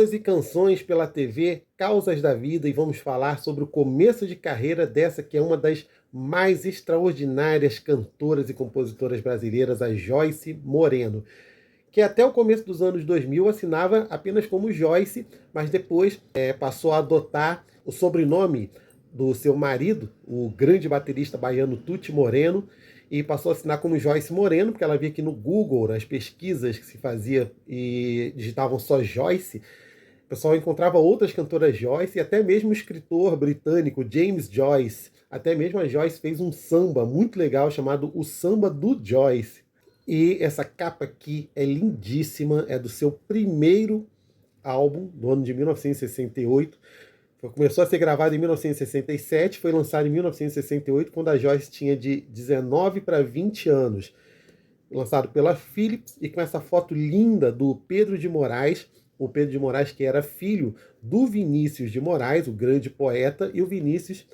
Causas e canções pela TV, causas da vida, e vamos falar sobre o começo de carreira dessa que é uma das mais extraordinárias cantoras e compositoras brasileiras, a Joyce Moreno, que até o começo dos anos 2000 assinava apenas como Joyce, mas depois passou a adotar o sobrenome do seu marido, o grande baterista baiano Tuti Moreno, e passou a assinar como Joyce Moreno, porque ela via que no Google, nas pesquisas que se fazia e digitavam só Joyce, o pessoal encontrava outras cantoras Joyce e até mesmo o escritor britânico James Joyce. Até mesmo a Joyce fez um samba muito legal chamado O Samba do Joyce. E essa capa aqui é lindíssima, é do seu primeiro álbum, do ano de 1968. Começou a ser gravado em 1967, foi lançado em 1968, quando a Joyce tinha de 19 para 20 anos. Lançado pela Philips, e com essa foto linda do Pedro de Moraes, o Pedro de Moraes que era filho do Vinícius de Moraes, o grande poeta, e o Vinícius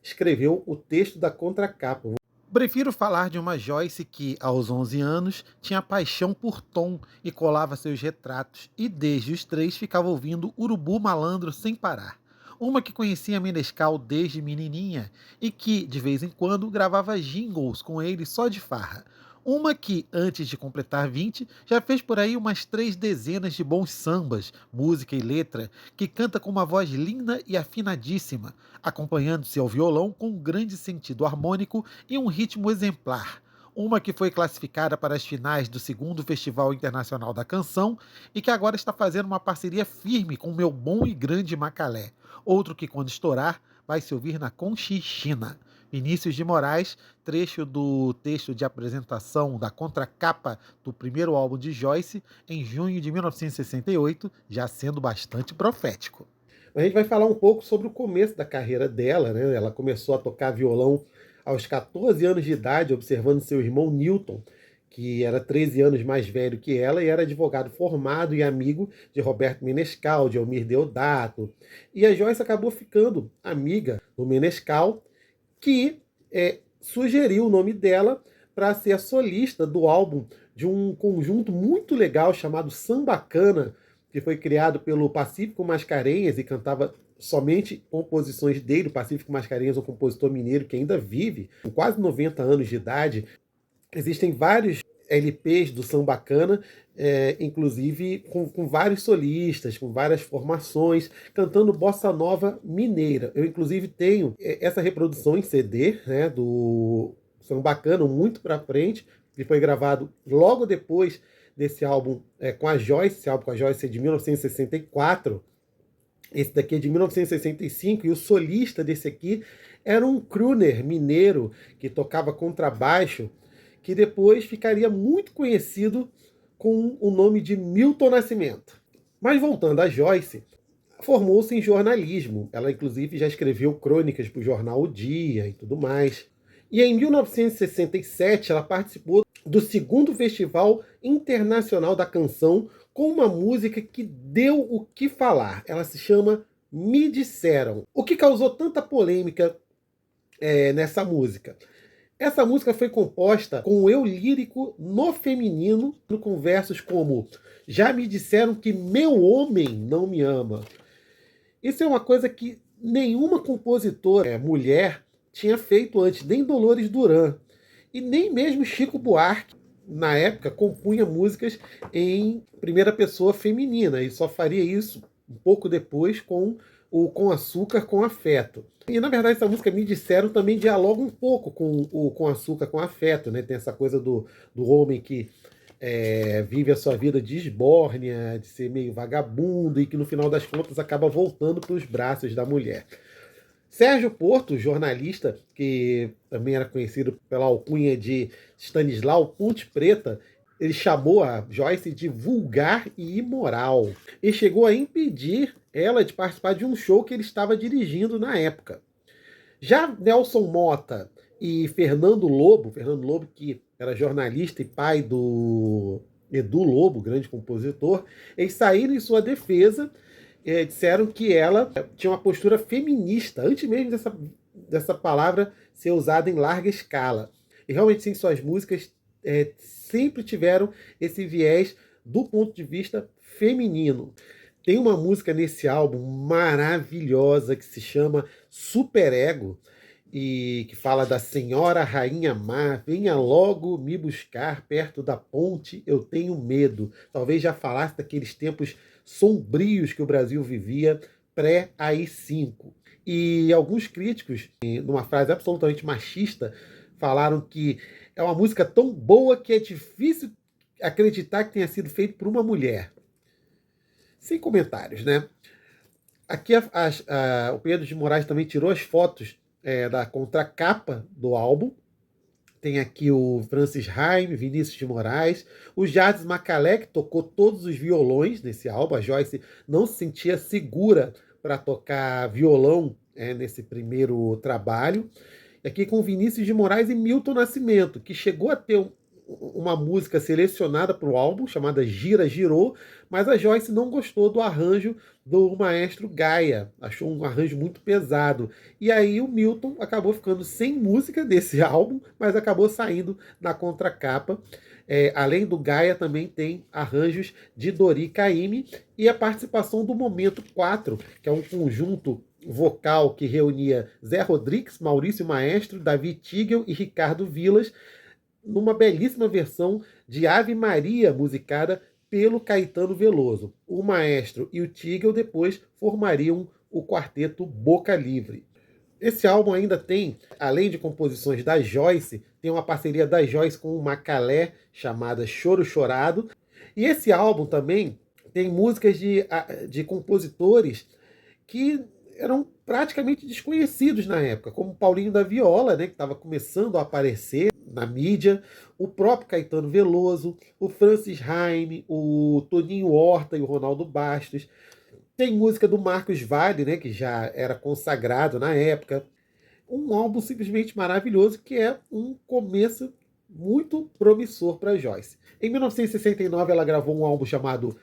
escreveu o texto da contracapa. Prefiro falar de uma Joyce que, aos 11 anos, tinha paixão por Tom e colava seus retratos, e desde os 3 ficava ouvindo Urubu Malandro sem parar. Uma que conhecia Menescal desde menininha e que, de vez em quando, gravava jingles com ele só de farra. Uma que, antes de completar 20, já fez por aí umas 3 dezenas de bons sambas, música e letra, que canta com uma voz linda e afinadíssima, acompanhando-se ao violão com um grande sentido harmônico e um ritmo exemplar. Uma que foi classificada para as finais do 2º Festival Internacional da Canção e que agora está fazendo uma parceria firme com o meu bom e grande Macalé. Outro que, quando estourar, vai se ouvir na Conchichina. Vinícius de Moraes, trecho do texto de apresentação da contracapa do primeiro álbum de Joyce, em junho de 1968, já sendo bastante profético. A gente vai falar um pouco sobre o começo da carreira dela, né? Ela começou a tocar violão aos 14 anos de idade, observando seu irmão Newton, que era 13 anos mais velho que ela e era advogado formado e amigo de Roberto Menescal, de Almir Deodato. E a Joyce acabou ficando amiga do Menescal, que sugeriu o nome dela para ser a solista do álbum de um conjunto muito legal chamado Sambacana, que foi criado pelo Pacífico Mascarenhas e cantava somente composições dele. O Pacífico Mascarenhas é um compositor mineiro que ainda vive, com quase 90 anos de idade. Existem vários LPs do Sambacana, inclusive com vários solistas, com várias formações, cantando bossa nova mineira. Eu, inclusive, tenho essa reprodução em CD, né, do Sambacana, muito para frente, que foi gravado logo depois desse álbum com a Joyce. Esse álbum com a Joyce é de 1964. Esse daqui é de 1965, e o solista desse aqui era um crooner mineiro que tocava contrabaixo, que depois ficaria muito conhecido com o nome de Milton Nascimento. Mas voltando a Joyce, formou-se em jornalismo. Ela, inclusive, já escreveu crônicas para o jornal O Dia e tudo mais. E em 1967, ela participou do 2º Festival Internacional da Canção com uma música que deu o que falar. Ela se chama Me Disseram. O que causou tanta polêmica nessa música? Essa música foi composta com o eu lírico no feminino, com versos como: já me disseram que meu homem não me ama. Isso é uma coisa que nenhuma compositora mulher tinha feito antes, nem Dolores Duran. E nem mesmo Chico Buarque, na época, compunha músicas em primeira pessoa feminina, e só faria isso um pouco depois com o Com Açúcar, Com Afeto. E, na verdade, essa música Me Disseram também dialoga um pouco com o Com Açúcar, Com Afeto, né? Tem essa coisa do homem que vive a sua vida de esbórnia, de ser meio vagabundo, e que no final das contas acaba voltando para os braços da mulher. Sérgio Porto, jornalista, que também era conhecido pela alcunha de Stanislau Ponte Preta, ele chamou a Joyce de vulgar e imoral, e chegou a impedir ela de participar de um show que ele estava dirigindo na época. Já Nelson Motta e Fernando Lobo que era jornalista e pai do Edu Lobo, grande compositor, eles saíram em sua defesa, disseram que ela tinha uma postura feminista, antes mesmo dessa palavra ser usada em larga escala. E realmente, sim, suas músicas sempre tiveram esse viés do ponto de vista feminino. Tem uma música nesse álbum maravilhosa que se chama Super Ego e que fala da Senhora Rainha Mar, venha logo me buscar perto da ponte, eu tenho medo. Talvez já falasse daqueles tempos sombrios que o Brasil vivia pré-AI-5. E alguns críticos, numa frase absolutamente machista, falaram que é uma música tão boa que é difícil acreditar que tenha sido feito por uma mulher. Sem comentários, né? Aqui o Pedro de Moraes também tirou as fotos da contracapa do álbum. Tem aqui o Francis Haime, Vinícius de Moraes, o Jardim Macalé, que tocou todos os violões nesse álbum. A Joyce não se sentia segura para tocar violão nesse primeiro trabalho. Aqui com Vinícius de Moraes e Milton Nascimento, que chegou a ter uma música selecionada para o álbum, chamada Gira Girou, mas a Joyce não gostou do arranjo do maestro Gaia, achou um arranjo muito pesado. E aí o Milton acabou ficando sem música desse álbum, mas acabou saindo na contracapa. Além do Gaia, também tem arranjos de Dori Caymmi e a participação do Momento 4, que é um conjunto vocal que reunia Zé Rodrigues, Maurício Maestro, Davi Tigel e Ricardo Vilas, numa belíssima versão de Ave Maria, musicada pelo Caetano Veloso. O Maestro e o Tigel depois formariam o quarteto Boca Livre. Esse álbum ainda tem, além de composições da Joyce, tem uma parceria da Joyce com o Macalé, chamada Choro Chorado. E esse álbum também tem músicas de compositores que eram praticamente desconhecidos na época, como Paulinho da Viola, né, que estava começando a aparecer na mídia, o próprio Caetano Veloso, o Francis Haime, o Toninho Horta e o Ronaldo Bastos. Tem música do Marcos Valle, né, que já era consagrado na época. Um álbum simplesmente maravilhoso, que é um começo muito promissor para Joyce. Em 1969, ela gravou um álbum chamado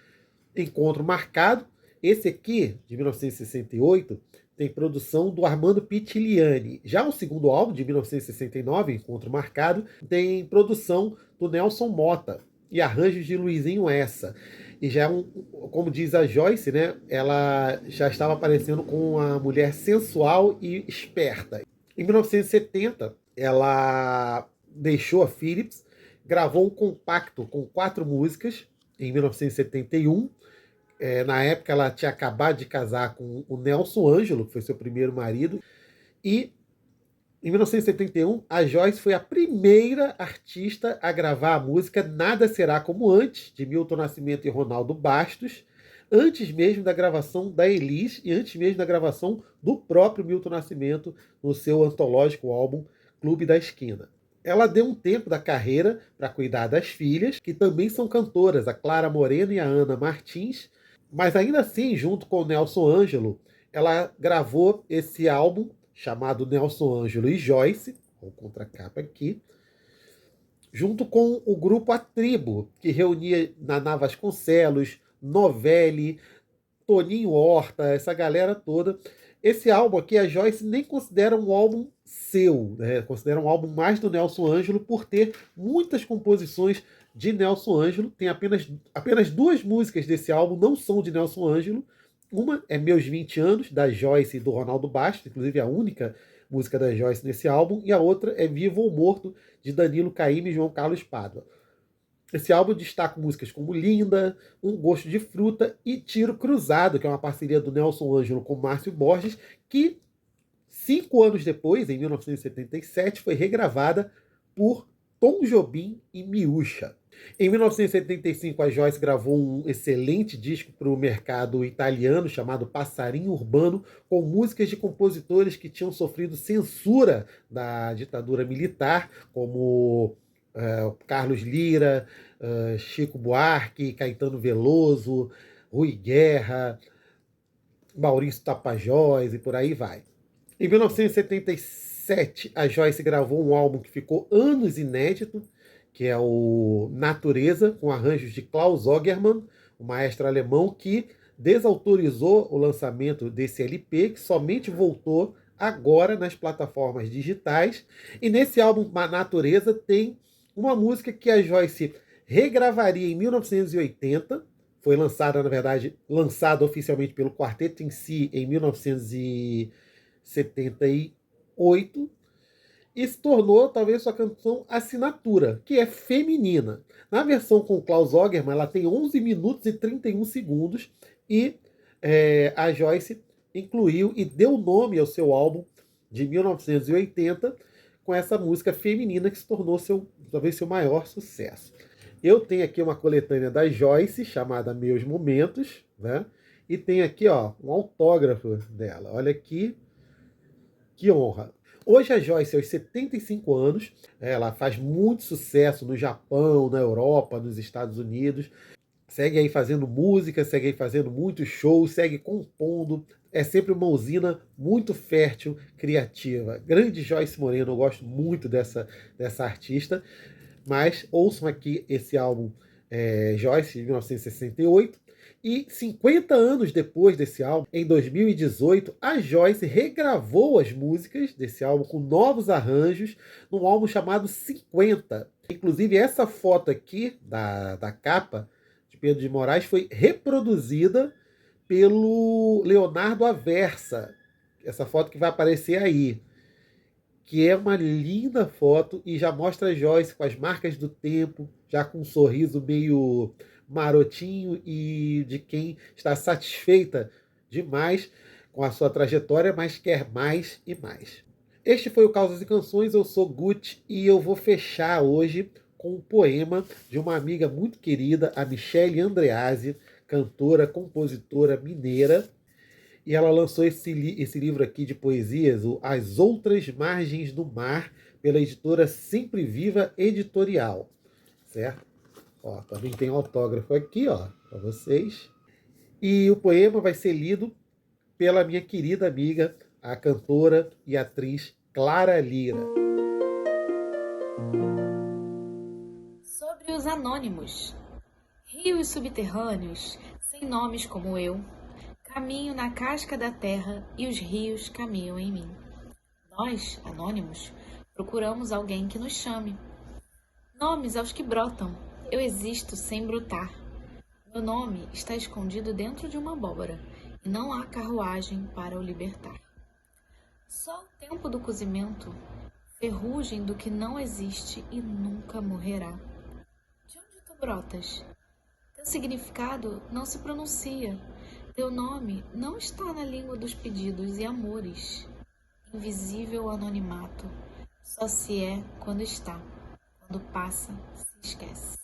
Encontro Marcado. Esse aqui, de 1968, tem produção do Armando Pitiliani. Já o segundo álbum, de 1969, Encontro Marcado, tem produção do Nelson Mota e arranjos de Luizinho Essa. E já como diz a Joyce, né, ela já estava aparecendo com uma mulher sensual e esperta. Em 1970, ela deixou a Philips, gravou um compacto com 4 músicas, em 1971. Na época, ela tinha acabado de casar com o Nelson Ângelo, que foi seu primeiro marido. E, em 1971, a Joyce foi a primeira artista a gravar a música Nada Será Como Antes, de Milton Nascimento e Ronaldo Bastos, antes mesmo da gravação da Elis e antes mesmo da gravação do próprio Milton Nascimento no seu antológico álbum Clube da Esquina. Ela deu um tempo da carreira para cuidar das filhas, que também são cantoras, a Clara Moreno e a Ana Martins, mas ainda assim, junto com o Nelson Ângelo, ela gravou esse álbum chamado Nelson Ângelo e Joyce, com contracapa aqui, junto com o grupo A Tribo, que reunia Naná Vasconcelos, Novelli, Toninho Horta, essa galera toda. Esse álbum aqui, a Joyce nem considera um álbum seu, né? Considera um álbum mais do Nelson Ângelo por ter muitas composições de Nelson Ângelo. Tem apenas 2 músicas desse álbum, não são de Nelson Ângelo. Uma é Meus 20 Anos, da Joyce e do Ronaldo Bastos, inclusive a única música da Joyce nesse álbum, e a outra é Vivo ou Morto, de Danilo Caymmi e João Carlos Pádua. Esse álbum destaca músicas como Linda, Um Gosto de Fruta e Tiro Cruzado, que é uma parceria do Nelson Ângelo com Márcio Borges, que 5 anos depois, em 1977, foi regravada por Tom Jobim e Miúcha. Em 1975, a Joyce gravou um excelente disco para o mercado italiano chamado Passarinho Urbano, com músicas de compositores que tinham sofrido censura da ditadura militar, como Carlos Lira, Chico Buarque, Caetano Veloso, Rui Guerra, Maurício Tapajós e por aí vai. Em 1977, a Joyce gravou um álbum que ficou anos inédito, que é o Natureza, com arranjos de Klaus Ogerman, o maestro alemão que desautorizou o lançamento desse LP, que somente voltou agora nas plataformas digitais. E nesse álbum Natureza tem uma música que a Joyce regravaria em 1980, Foi lançada, na verdade, lançada oficialmente pelo Quarteto em Si em 1978 e se tornou talvez sua canção assinatura, que é feminina. Na versão com Klaus Ogerman, ela tem 11 minutos e 31 segundos e a Joyce incluiu e deu nome ao seu álbum de 1980 com essa música feminina que se tornou talvez seu maior sucesso. Eu tenho aqui uma coletânea da Joyce chamada Meus Momentos, né? E tem aqui, ó, um autógrafo dela. Olha aqui, que honra. Hoje a Joyce, aos 75 anos, ela faz muito sucesso no Japão, na Europa, nos Estados Unidos. Segue aí fazendo música, segue aí fazendo muitos shows, segue compondo. É sempre uma usina muito fértil, criativa. Grande Joyce Moreno, eu gosto muito dessa artista. Mas ouçam aqui esse álbum Joyce, de 1968. E 50 anos depois desse álbum, em 2018, a Joyce regravou as músicas desse álbum com novos arranjos, num álbum chamado 50. Inclusive, essa foto aqui da capa de Pedro de Moraes foi reproduzida pelo Leonardo Aversa. Essa foto que vai aparecer aí, que é uma linda foto e já mostra a Joyce com as marcas do tempo, já com um sorriso meio marotinho e de quem está satisfeita demais com a sua trajetória, mas quer mais e mais. Este foi o Causas e Canções, eu sou Gucci e eu vou fechar hoje com um poema de uma amiga muito querida, a Michele Andreazzi, cantora, compositora mineira. E ela lançou esse livro aqui de poesias, As Outras Margens do Mar, pela editora Sempre Viva Editorial, certo? Ó, também tem um autógrafo aqui, ó, para vocês. E o poema vai ser lido pela minha querida amiga, a cantora e atriz Clara Lira. Sobre os anônimos. Rios subterrâneos, sem nomes como eu, caminho na casca da terra e os rios caminham em mim. Nós, anônimos, procuramos alguém que nos chame. Nomes aos que brotam, eu existo sem brotar. Meu nome está escondido dentro de uma abóbora e não há carruagem para o libertar. Só o tempo do cozimento, ferrugem do que não existe e nunca morrerá. De onde tu brotas? Teu significado não se pronuncia. Teu nome não está na língua dos pedidos e amores. Invisível anonimato, só se é quando está, quando passa, se esquece.